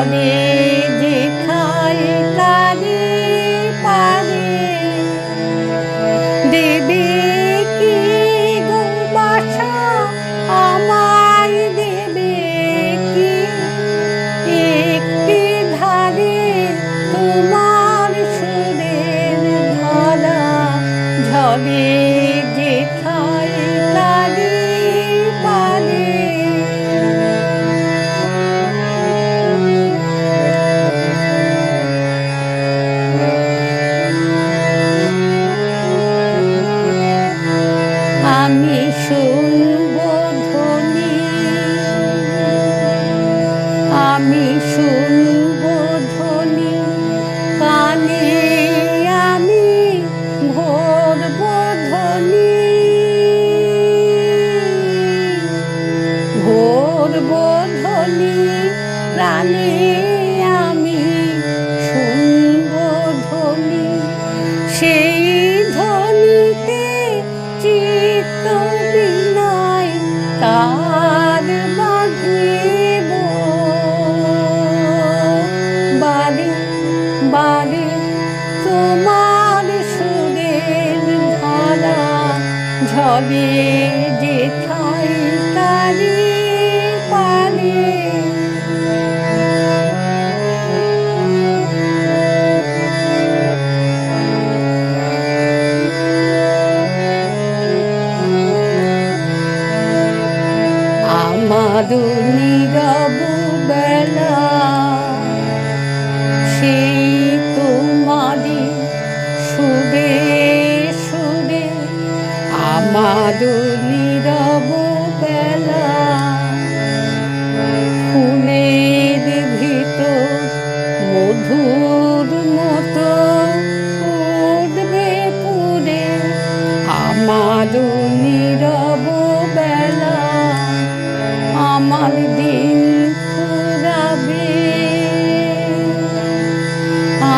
ঝরে যেথায় তারে পারে দেবে কি গো বাসা আমায় দেবে কি একটি ধারে তোমার সুরের ধারা ঝরে যেথায় তারে পারে আমি শুনব ধ্বনি আমি শুনব ধ্বনি কানে আমি ভরব ধ্বনি ভরব ধ্বনি প্রাণে আমি শুনব ধ্বনি সেই ধ্বনিতে চিত্ত বিনয় তার বাঁধিব বারে বারে তোমার সুরের ধারা ঝরে যেথায় তারে পারে আমার নীরব বেলা সেই তোমারই সুরে সুরে আমার নীরব বেলা ফুলের ভিতর মধুর মতো উঠবে পুরে আমার নীরব বেলা আমার দিন ফুরাবে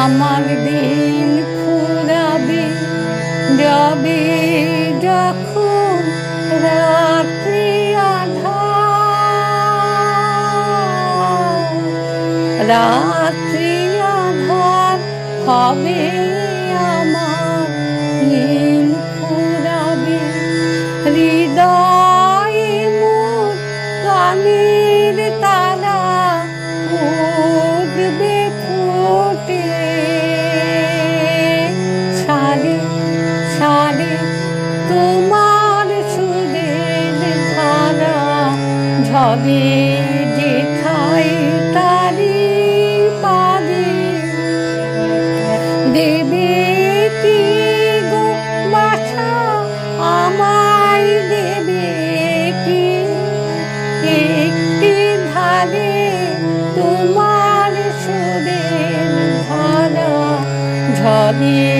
আমার দিন ফুরাবে যাবে যখন রাত্রি আঁধার রাত্রি আঁধার হবে আমার দিন ফুরাবে হৃদয়ে মোর গানের তারা উঠবে ফুটে সারে সারে তোমার সুরের ধারা ঝরে যেথায় তারে পারে দেবে কি গো বাসা আমায় দেবে কি একটি ধারে তোমার সুরের ধারা ঝরে